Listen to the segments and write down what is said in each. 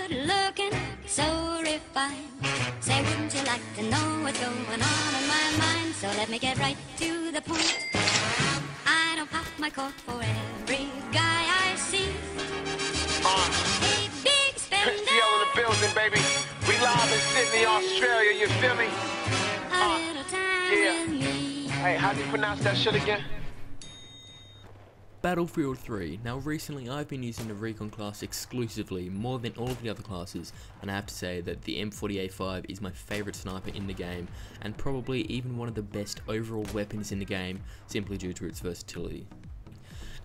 good looking, so refined. Say, wouldn't you like to know what's going on in my mind? So let me get right to the point. I don't pop my cork for every guy I see. Hey, big spender. CL in the building, baby. We live in Sydney, Australia, you feel me? A little time with me. Hey, how do you pronounce that shit again? Battlefield 3. Now recently I've been using the Recon class exclusively, more than all of the other classes, and I have to say that the M40A5 is my favourite sniper in the game, and probably even one of the best overall weapons in the game, simply due to its versatility.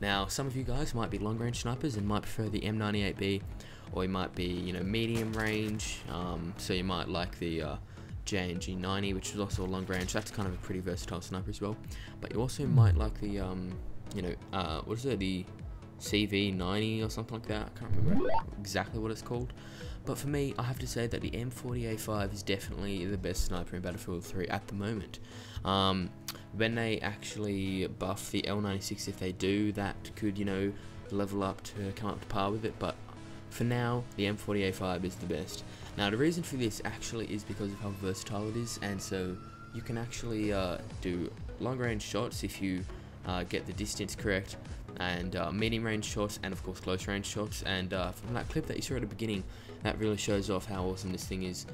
Now some of you guys might be long range snipers and might prefer the M98B, or you might be, you know, medium range, so you might like the J&G 90, which is also a long range. That's kind of a pretty versatile sniper as well, but you also might like the what is it, the CV90 or something like that. I can't remember exactly what it's called, but for me, I have to say that the M40A5 is definitely the best sniper in Battlefield 3 at the moment. When they actually buff the L96, if they do, that could, you know, level up to come up to par with it, but for now, the M40A5 is the best. Now, the reason for this actually is because of how versatile it is, and so you can actually do long range shots if you get the distance correct, and medium range shots, and of course close range shots. And from that clip that you saw at the beginning, that really shows off how awesome this thing is.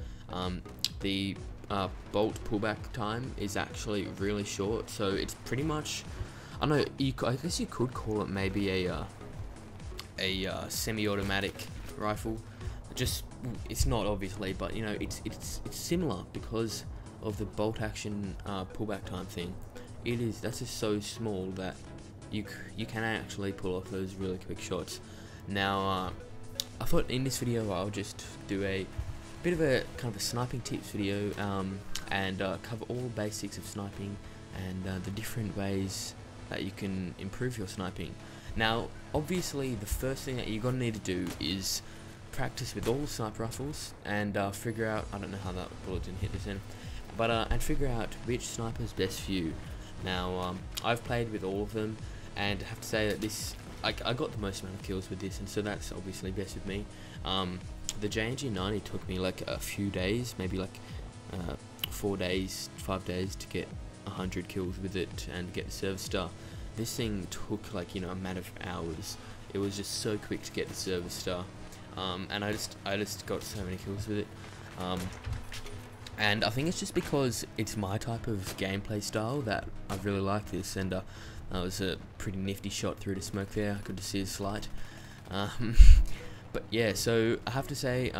The bolt pullback time is actually really short, so it's pretty much, I don't know, I guess you could call it maybe a semi-automatic rifle. Just, it's not obviously, but you know, it's similar because of the bolt action pullback time thing. That's just so small that you can actually pull off those really quick shots. Now, I thought in this video I'll just do a bit of a kind of a sniping tips video, and cover all basics of sniping and the different ways that you can improve your sniping. Now, obviously, the first thing that you're gonna need to do is practice with all the sniper rifles and figure out, I don't know how that bullet didn't hit this in, but and figure out which sniper is best for you. Now, I've played with all of them, and I have to say that this, I got the most amount of kills with this, and so that's obviously best with me. The J&G 90 took me like a few days, maybe like 4 days, 5 days to get 100 kills with it and get the service star. This thing took, like, you know, a matter of hours. It was just so quick to get the service star, and I just got so many kills with it. And I think it's just because it's my type of gameplay style that I really like this, and that was a pretty nifty shot through the smoke there. I could just see his slide. But yeah, so I have to say,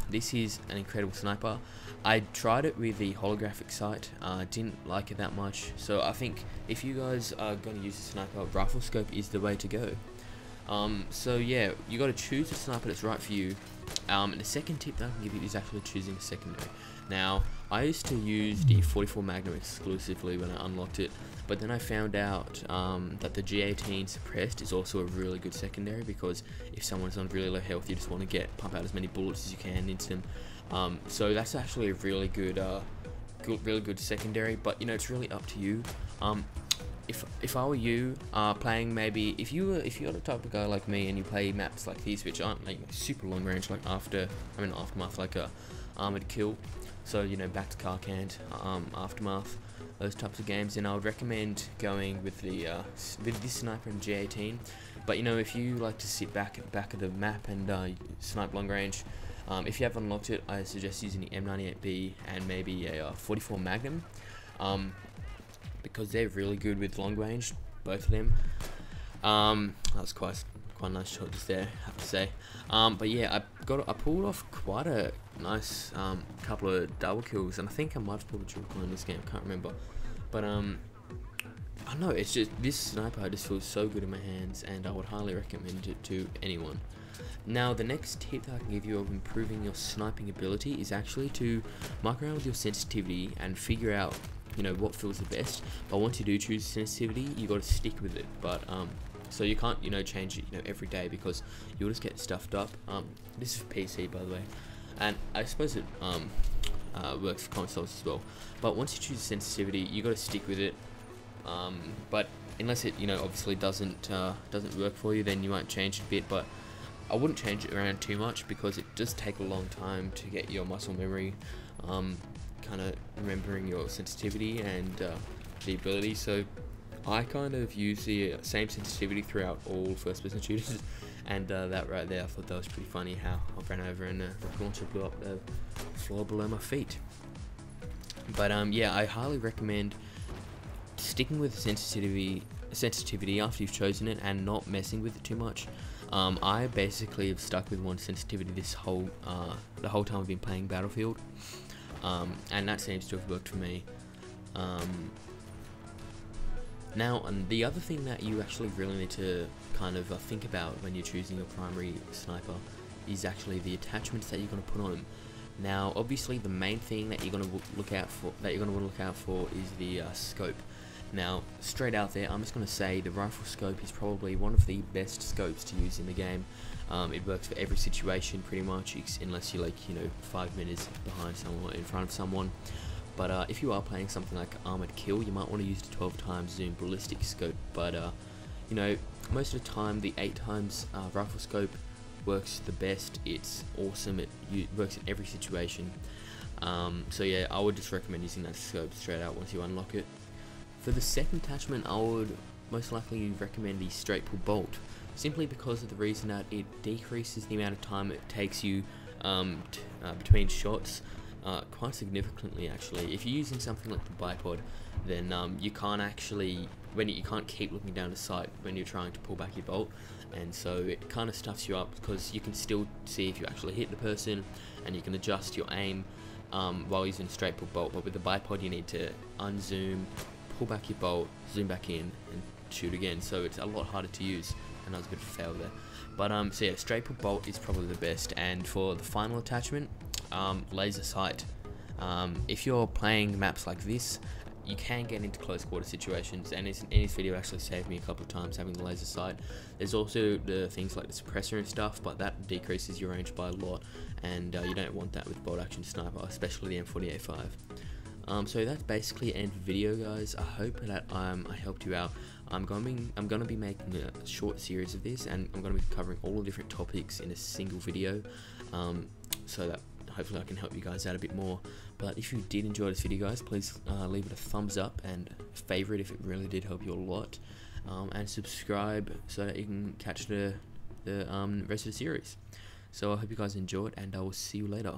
this is an incredible sniper. I tried it with the holographic sight, didn't like it that much, so I think if you guys are going to use a sniper, rifle scope is the way to go. So yeah, you got to choose a sniper that's right for you. And the second tip that I can give you is actually choosing a secondary. Now, I used to use the 44 Magnum exclusively when I unlocked it, but then I found out that the G18 suppressed is also a really good secondary, because if someone's on really low health, you just want to pump out as many bullets as you can into them. So that's actually a really good, really good secondary. But you know, it's really up to you. If I were you, playing, maybe if you're the type of guy like me and you play maps like these, which aren't like super long range, like Aftermath, like a Armored Kill, so you know, back to Carcant, Aftermath, those types of games, then I would recommend going with the with this sniper and G18. But you know, if you like to sit back at the back of the map and snipe long range, if you have unlocked it, I suggest using the M98B and maybe a 44 Magnum. Because they're really good with long range, both of them. That was quite a nice shot just there, I have to say. But yeah, I pulled off quite a nice couple of double kills, and I think I might have pulled a triple kill in this game, I can't remember. But I don't know, it's just, this sniper just feels so good in my hands, and I would highly recommend it to anyone. Now, the next tip that I can give you of improving your sniping ability is actually to muck around with your sensitivity and figure out, you know, what feels the best. But once you do choose sensitivity, you got to stick with it. But so you can't, you know, change it, you know, every day, because you'll just get stuffed up. This is for PC, by the way, and I suppose it works for consoles as well. But once you choose sensitivity, you got to stick with it. But unless it, you know, obviously doesn't work for you, then you might change it a bit. But I wouldn't change it around too much because it does take a long time to get your muscle memory, kind of remembering your sensitivity and the ability. So I kind of use the same sensitivity throughout all first-person shooters, and that right there, I thought that was pretty funny how I ran over and the launcher blew up the floor below my feet. But yeah, I highly recommend sticking with sensitivity after you've chosen it and not messing with it too much. I basically have stuck with one sensitivity the whole time I've been playing Battlefield, and that seems to have worked for me. Now, and the other thing that you actually really need to kind of think about when you're choosing your primary sniper is actually the attachments that you're going to put on them. Now, obviously, the main thing that you're going to look out for is the scope. Now, straight out there, I'm just going to say the rifle scope is probably one of the best scopes to use in the game. It works for every situation pretty much, unless you're like, you know, 5 minutes behind someone or in front of someone. But if you are playing something like Armored Kill, you might want to use the 12 times zoom ballistic scope. But you know, most of the time the 8 times rifle scope works the best. It's awesome. It works in every situation. So yeah, I would just recommend using that scope straight out once you unlock it. For the second attachment, I would most likely recommend the straight pull bolt, simply because of the reason that it decreases the amount of time it takes you between shots quite significantly. Actually, if you're using something like the bipod, then you can't keep looking down the sight when you're trying to pull back your bolt, and so it kind of stuffs you up because you can still see if you actually hit the person, and you can adjust your aim while using straight pull bolt. But with the bipod, you need to unzoom, pull back your bolt, zoom back in, and shoot again. So it's a lot harder to use, and that was a bit of a fail there. But so yeah, straight pull bolt is probably the best. And for the final attachment, laser sight. If you're playing maps like this, you can get into close quarter situations, and this video actually saved me a couple of times having the laser sight. There's also the things like the suppressor and stuff, but that decreases your range by a lot, and you don't want that with bolt action sniper, especially the M48-5. So that's basically the end of the video, guys. I hope that I helped you out. I'm going to be making a short series of this, and I'm going to be covering all the different topics in a single video, so that hopefully I can help you guys out a bit more. But if you did enjoy this video, guys, please leave it a thumbs up and favorite if it really did help you a lot, and subscribe so that you can catch the rest of the series. So I hope you guys enjoyed, and I will see you later.